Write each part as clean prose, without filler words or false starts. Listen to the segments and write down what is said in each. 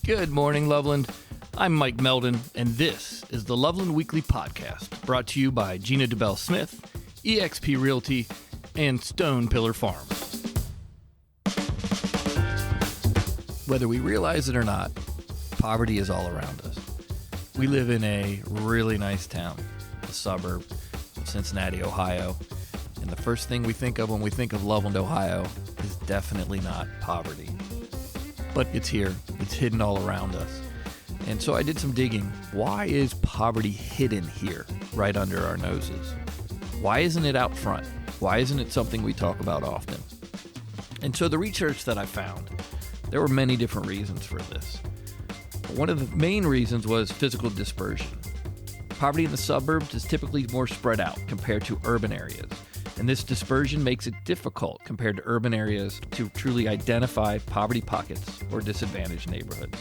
Good morning, Loveland. I'm Mike Meldon, and this is the Loveland Weekly Podcast, brought to you by Gina Dubell-Smith, eXp Realty, and Stone Pillar Farms. Whether we realize it or not, poverty is all around us. We live in a really nice town, a suburb of Cincinnati, Ohio, and the first thing we think of when we think of Loveland, Ohio, is definitely not poverty. But it's here. It's hidden all around us. And so I did some digging. Why is poverty hidden here, right under our noses? Why isn't it out front? Why isn't it something we talk about often? And so the research that I found, there were many different reasons for this. One of the main reasons was physical dispersion. Poverty in the suburbs is typically more spread out compared to urban areas. And this dispersion makes it difficult compared to urban areas to truly identify poverty pockets or disadvantaged neighborhoods.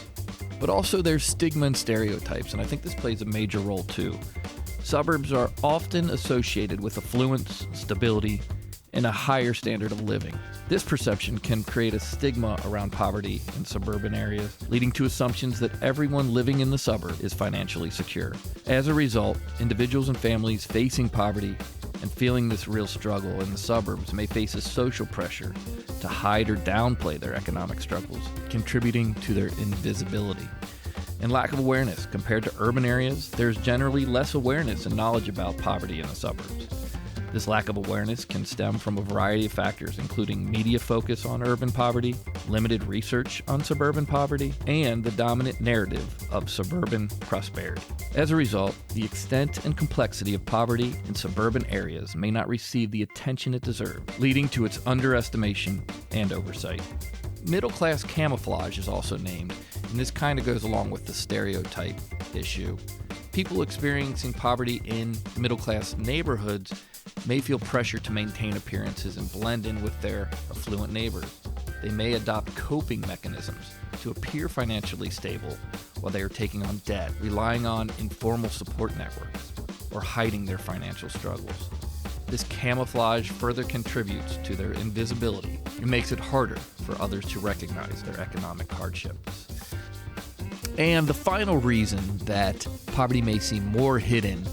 But also there's stigma and stereotypes, and I think this plays a major role too. Suburbs are often associated with affluence, stability, and a higher standard of living. This perception can create a stigma around poverty in suburban areas, leading to assumptions that everyone living in the suburb is financially secure. As a result, individuals and families facing poverty and feeling this real struggle in the suburbs may face a social pressure to hide or downplay their economic struggles, contributing to their invisibility. And lack of awareness. Compared to urban areas, there's generally less awareness and knowledge about poverty in the suburbs. This lack of awareness can stem from a variety of factors, including media focus on urban poverty, limited research on suburban poverty, and the dominant narrative of suburban prosperity. As a result, the extent and complexity of poverty in suburban areas may not receive the attention it deserves, leading to its underestimation and oversight. Middle-class camouflage is also named, and this kind of goes along with the stereotype issue. People experiencing poverty in middle-class neighborhoods may feel pressure to maintain appearances and blend in with their affluent neighbors. They may adopt coping mechanisms to appear financially stable while they are taking on debt, relying on informal support networks, or hiding their financial struggles. This camouflage further contributes to their invisibility and makes it harder for others to recognize their economic hardships. And the final reason that poverty may seem more hidden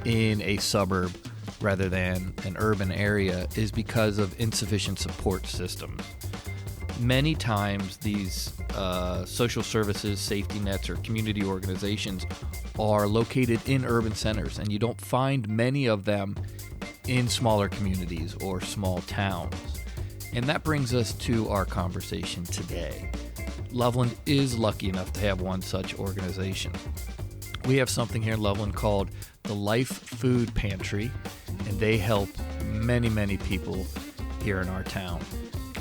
in a suburb rather than an urban area is because of insufficient support systems. Many times these social services, safety nets, or community organizations are located in urban centers, and you don't find many of them in smaller communities or small towns. And that brings us to our conversation today. Loveland is lucky enough to have one such organization. We have something here in Loveland called the Life Food Pantry, and they help many, many people here in our town.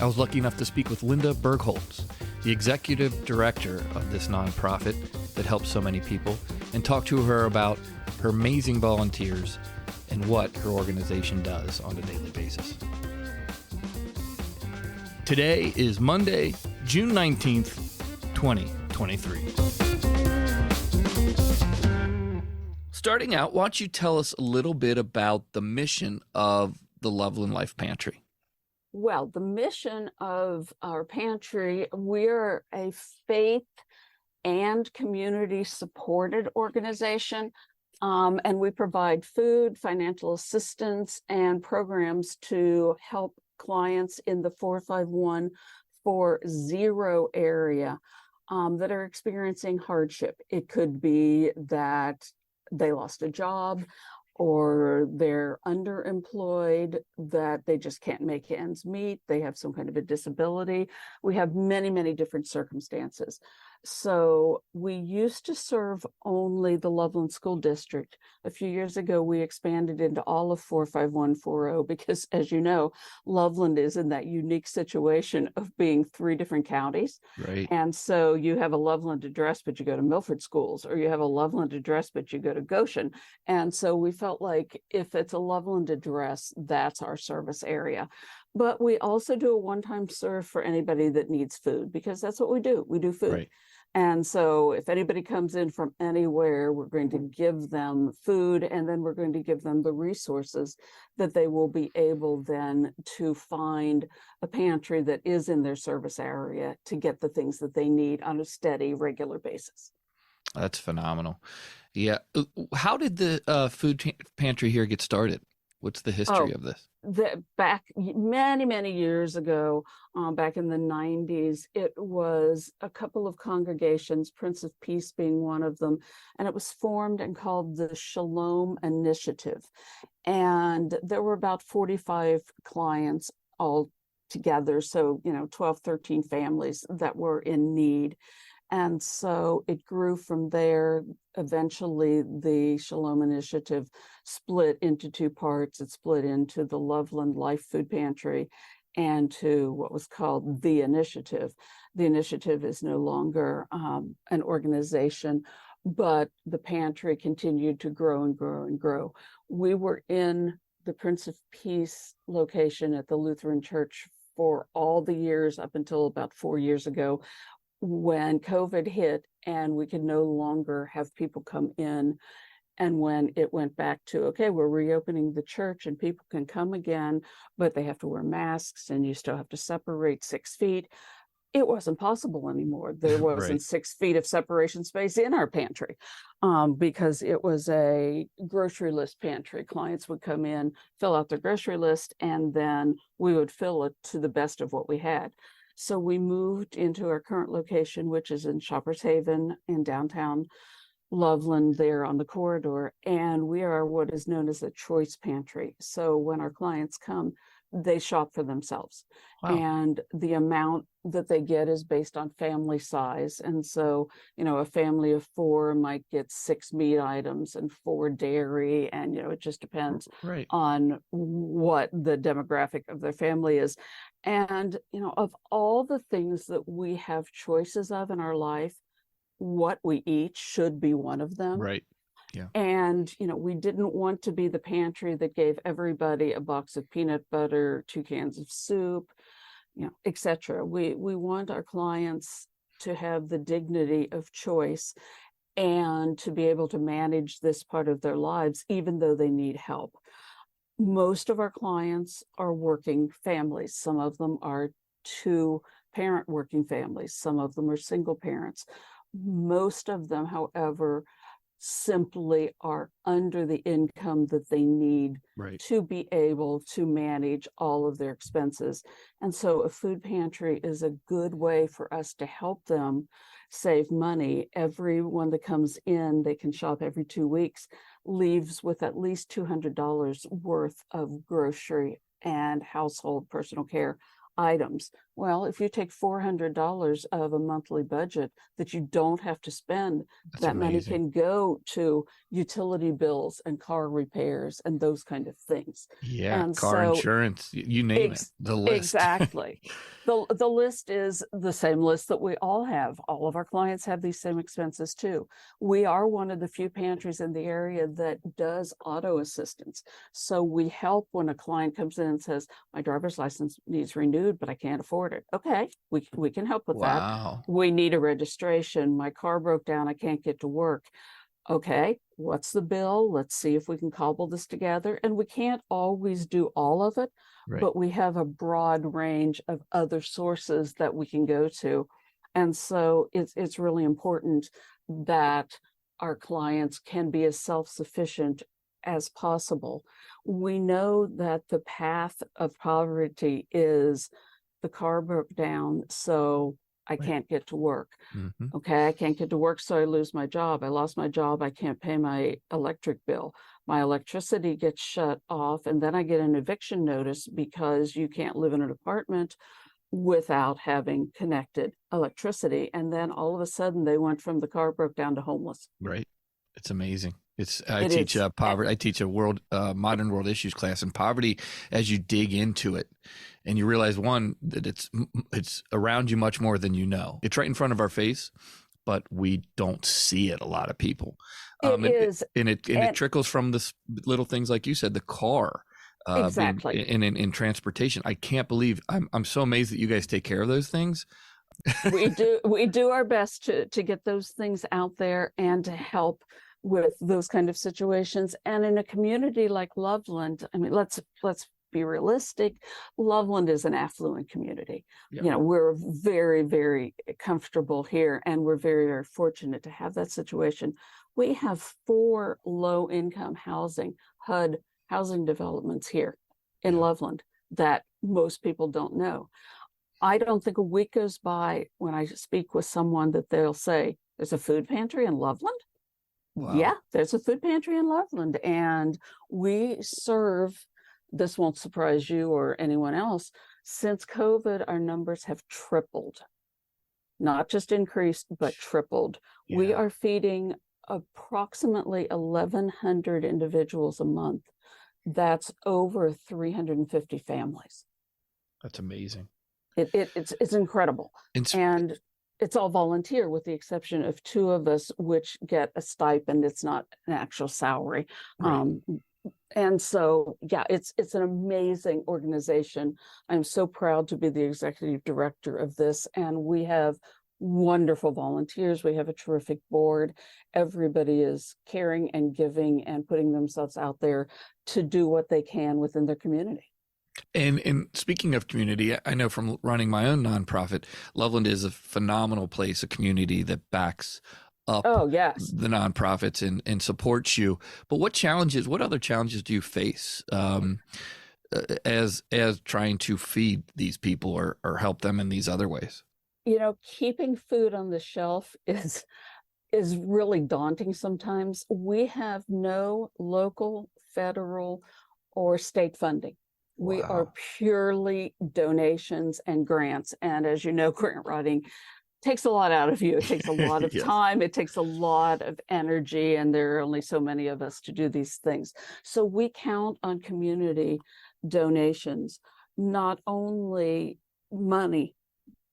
I was lucky enough to speak with Linda Bergholtz, the executive director of this nonprofit that helps so many people, and talk to her about her amazing volunteers and what her organization does on a daily basis. Today is Monday, June 19th, 2023. Starting out, why don't you tell us a little bit about the mission of the Loveland Life Pantry? Well, the mission of our pantry, we're a faith and community supported organization, and we provide food, financial assistance, and programs to help clients in the 45140 area that are experiencing hardship. It could be that they lost a job, or they're underemployed, that they just can't make ends meet, they have some kind of a disability. We have many, many different circumstances. So we used to serve only the Loveland School District. A few years ago, we expanded into all of 45140 because, as you know, Loveland is in that unique situation of being 3 different counties. Right. And so you have a Loveland address, but you go to Milford schools, or you have a Loveland address, but you go to Goshen. And so we felt like if it's a Loveland address, that's our service area. But we also do a one-time serve for anybody that needs food, because that's what we do. We do food. Right. And so if anybody comes in from anywhere, we're going to give them food, and then we're going to give them the resources that they will be able then to find a pantry that is in their service area to get the things that they need on a steady, regular basis. That's phenomenal. Yeah. How did the pantry here get started? What's the history of this? Back many years ago, back in the 90s, it was a couple of congregations, Prince of Peace being one of them, and it was formed and called the Shalom Initiative. And there were about 45 clients all together, so 12, 13 families that were in need. And so it grew from there. Eventually, the Shalom Initiative split into two parts. It split into the Loveland Life Food Pantry and to what was called the Initiative. The Initiative is no longer an organization, but the pantry continued to grow and grow and grow. We were in the Prince of Peace location at the Lutheran Church for all the years up until about 4 years ago, when COVID hit and we could no longer have people come in. And when it went back to, okay, we're reopening the church and people can come again, but they have to wear masks and you still have to separate 6 feet. It wasn't possible anymore. There wasn't Right. 6 feet of separation space in our pantry because it was a grocery list pantry. Clients would come in, fill out their grocery list, and then we would fill it to the best of what we had. So we moved into our current location, which is in Shoppers Haven in downtown Loveland, there on the corridor. And we are what is known as a choice pantry. So when our clients come, they shop for themselves. Wow. And the amount that they get is based on family size. And so, a family of 4 might get 6 meat items and 4 dairy. And, it just depends Right. on what the demographic of their family is. And, of all the things that we have choices of in our life, what we eat should be one of them. Right. Yeah. And, we didn't want to be the pantry that gave everybody a box of peanut butter, 2 cans of soup, etc. We want our clients to have the dignity of choice and to be able to manage this part of their lives, even though they need help. Most of our clients are working families. Some of them are 2-parent working families. Some of them are single parents. Most of them, however, simply are under the income that they need to be able to manage all of their expenses. And so a food pantry is a good way for us to help them save money. Everyone that comes in, they can shop every 2 weeks, leaves with at least $200 worth of grocery and household personal care items. Well, if you take $400 of a monthly budget that you don't have to spend, That's that money amazing. can go to utility bills and car repairs and those kind of things. Yeah. And Car so, insurance, you name it. The list. Exactly. The list is the same list that we all have. All of our clients have these same expenses too. We are one of the few pantries in the area that does auto assistance. So we help when a client comes in and says, my driver's license needs renewed, but I can't afford it. Okay, we can help with that. Wow. We need a registration. My car broke down. I can't get to work. Okay, what's the bill? Let's see if we can cobble this together. And we can't always do all of it, but we have a broad range of other sources that we can go to. And so it's really important that our clients can be as self-sufficient as possible. We know that the path of poverty is the car broke down, so I can't get to work. Mm-hmm. Okay, I can't get to work, so I lose my job. I lost my job. I can't pay my electric bill. My electricity gets shut off, and then I get an eviction notice because you can't live in an apartment without having connected electricity. And then all of a sudden, they went from the car broke down to homeless. Right. It's amazing. I teach poverty. I teach a modern world issues class, and poverty, as you dig into it, and you realize, one, that it's around you much more than you know. It's right in front of our face, but we don't see it. A lot of people. It trickles from the little things like you said, the car. Exactly. In transportation. I can't believe I'm so amazed that you guys take care of those things. We do our best to get those things out there and to help with those kind of situations. And in a community like Loveland, I mean, let's be realistic. Loveland is an affluent community. Yep. You know, we're very, very comfortable here, and we're very, very fortunate to have that situation. We have 4 low-income HUD housing developments here in Yeah. Loveland that most people don't know. I don't think a week goes by when I speak with someone that they'll say, there's a food pantry in Loveland? Wow. Yeah, there's a food pantry in Loveland. And we serve, this won't surprise you or anyone else, since COVID, our numbers have tripled. Not just increased, but tripled. Yeah. We are feeding approximately 1,100 individuals a month. That's over 350 families. That's amazing. It's incredible. And it's all volunteer with the exception of 2 of us, which get a stipend. It's not an actual salary. Right. And so, yeah, it's an amazing organization. I'm so proud to be the executive director of this. And we have wonderful volunteers. We have a terrific board. Everybody is caring and giving and putting themselves out there to do what they can within their community. And speaking of community, I know from running my own nonprofit, Loveland is a phenomenal place, a community that backs up the nonprofits and supports you. But what other challenges do you face as trying to feed these people or help them in these other ways? You know, keeping food on the shelf is really daunting sometimes. We have no local, federal, or state funding. We are purely donations and grants. And as you know, grant writing takes a lot out of you. It takes a lot of time. It takes a lot of energy. And there are only so many of us to do these things. So we count on community donations, not only money.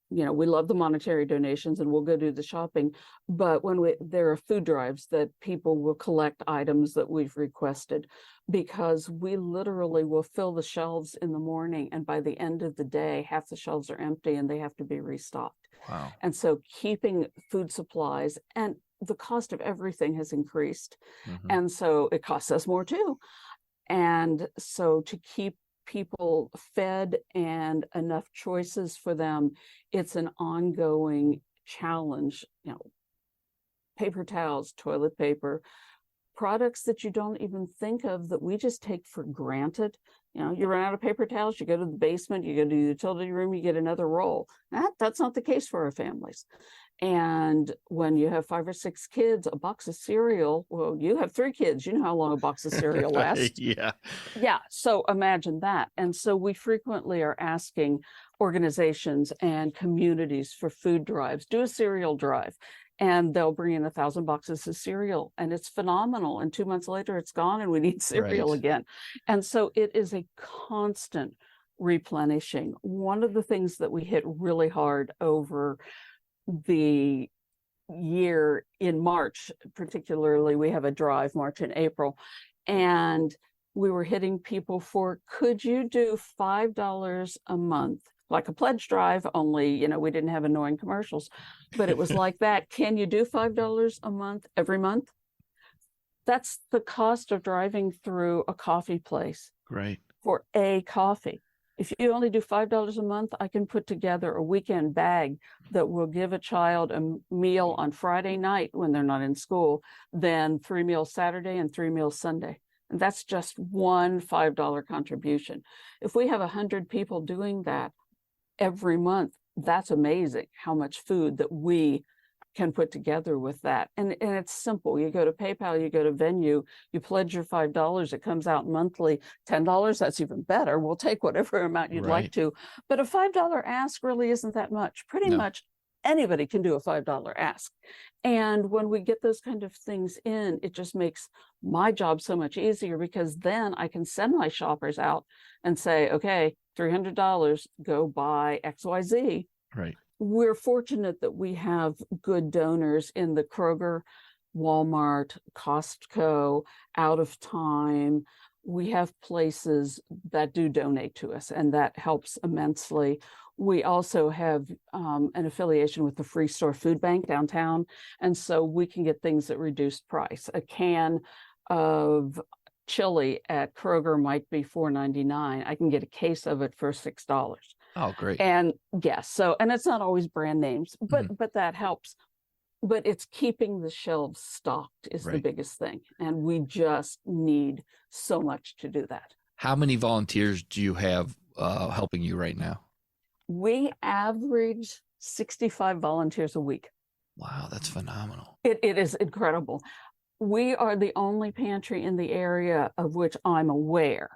You know, we love the monetary donations and we'll go do the shopping, but there are food drives that people will collect items that we've requested, because we literally will fill the shelves in the morning, and by the end of the day, half the shelves are empty and they have to be restocked. Wow. And so keeping food supplies, and the cost of everything has increased. Mm-hmm. And so it costs us more too. And so to keep people fed and enough choices for them, it's an ongoing challenge. You know, paper towels, toilet paper, products that you don't even think of, that we just take for granted. You know, you run out of paper towels, you go to the basement, you go to the utility room, you get another roll. That's not the case for our families. And when you have 5 or 6 kids, a box of cereal, well, you have 3 kids, you know how long a box of cereal lasts. Yeah. So imagine that. And so we frequently are asking organizations and communities for food drives. Do a cereal drive, and they'll bring in 1,000 boxes of cereal, and it's phenomenal. And 2 months later, it's gone, and we need cereal again. And so it is a constant replenishing. One of the things that we hit really hard over the year in March, particularly, we have a drive March and April, and we were hitting people for, could you do $5 a month, like a pledge drive, only, you know, we didn't have annoying commercials, but it was like that. Can you do $5 a month every month? That's the cost of driving through a coffee place. Right. For a coffee. If you only do $5 a month, I can put together a weekend bag that will give a child a meal on Friday night when they're not in school, then 3 meals Saturday and 3 meals Sunday. And that's just one $5 contribution. If we have 100 people doing that every month, that's amazing how much food that we can put together with that. And it's simple. You go to PayPal, you go to Venue, you pledge your $5, it comes out monthly. $10, that's even better. We'll take whatever amount you'd like to. But a $5 ask really isn't that much. Pretty much anybody can do a $5 ask. And when we get those kind of things in, it just makes my job so much easier, because then I can send my shoppers out and say, okay, $300, go buy XYZ. Right. We're fortunate that we have good donors in the Kroger, Walmart, Costco, Out of Time. We have places that do donate to us, and that helps immensely. We also have an affiliation with the Free Store Food Bank downtown, and so we can get things at reduced price. A can of chili at Kroger might be $4.99. I can get a case of it for $6. Oh, great. And yes, so, and it's not always brand names, but that helps. But it's keeping the shelves stocked is the biggest thing. And we just need so much to do that. How many volunteers do you have helping you right now? We average 65 volunteers a week. Wow, that's phenomenal. It is incredible. We are the only pantry in the area of which I'm aware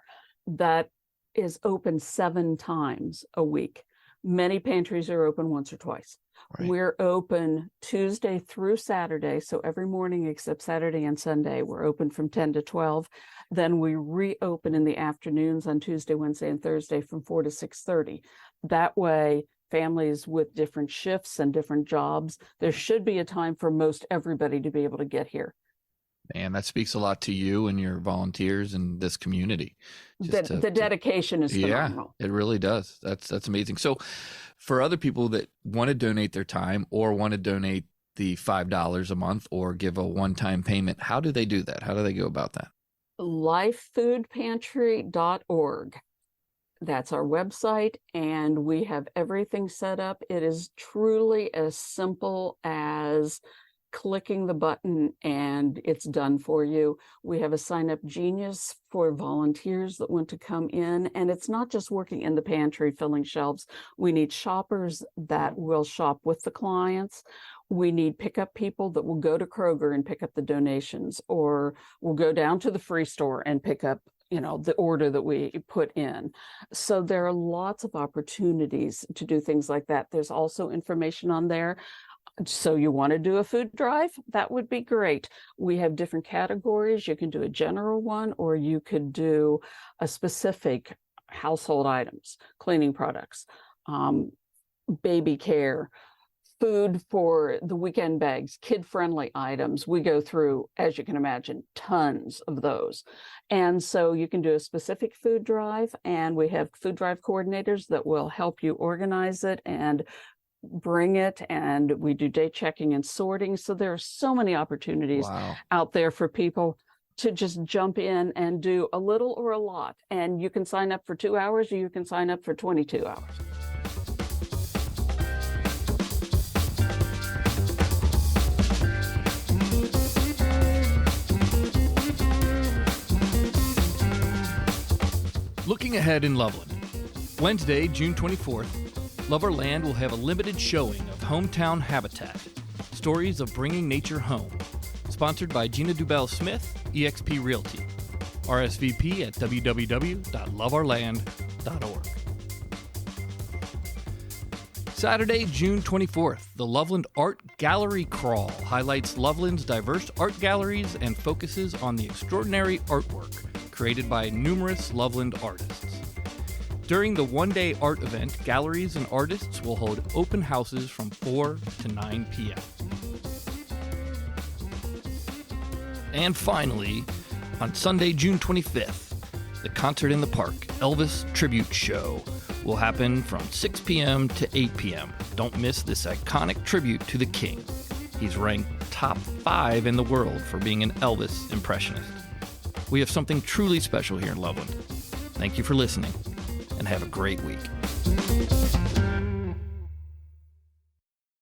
that is open 7 times a week. Many pantries are open once or twice. Right. We're open Tuesday through Saturday, so every morning except Saturday and Sunday, we're open from 10 to 12. Then we reopen in the afternoons on Tuesday, Wednesday, and Thursday from 4 to 6:30. That way, families with different shifts and different jobs, there should be a time for most everybody to be able to get here. Man, that speaks a lot to you and your volunteers and this community. The dedication is phenomenal. Yeah, it really does. That's amazing. So for other people that want to donate their time or want to donate the $5 a month or give a one-time payment, how do they do that? How do they go about that? lifefoodpantry.org. That's our website, and we have everything set up. It is truly as simple as clicking the button and it's done for you. We have a sign-up genius for volunteers that want to come in, and it's not just working in the pantry filling shelves. We need shoppers that will shop with the clients. We need pickup people that will go to Kroger and pick up the donations, or will go down to the Free Store and pick up the order that we put in. So there are lots of opportunities to do things like that. There's also information on there. So you want to do a food drive? That would be great. We have different categories. You can do a general one, or you could do a specific household items, cleaning products, baby care, food for the weekend bags, kid-friendly items. We go through, as you can imagine, tons of those. And so you can do a specific food drive, and we have food drive coordinators that will help you organize it and bring it, and we do date checking and sorting. So there are so many opportunities out there for people to just jump in and do a little or a lot. And you can sign up for 2 hours, or you can sign up for 22 hours. Looking ahead in Loveland, Wednesday, June 24th, Loveland will have a limited showing of Hometown Habitat, Stories of Bringing Nature Home, sponsored by Gina Dubell-Smith, eXp Realty. RSVP at www.loveourland.org. Saturday, June 24th, the Loveland Art Gallery Crawl highlights Loveland's diverse art galleries and focuses on the extraordinary artwork created by numerous Loveland artists. During the one-day art event, galleries and artists will hold open houses from 4 to 9 p.m. And finally, on Sunday, June 25th, the Concert in the Park Elvis Tribute Show will happen from 6 p.m. to 8 p.m. Don't miss this iconic tribute to the King. He's ranked top 5 in the world for being an Elvis impressionist. We have something truly special here in Loveland. Thank you for listening, and have a great week.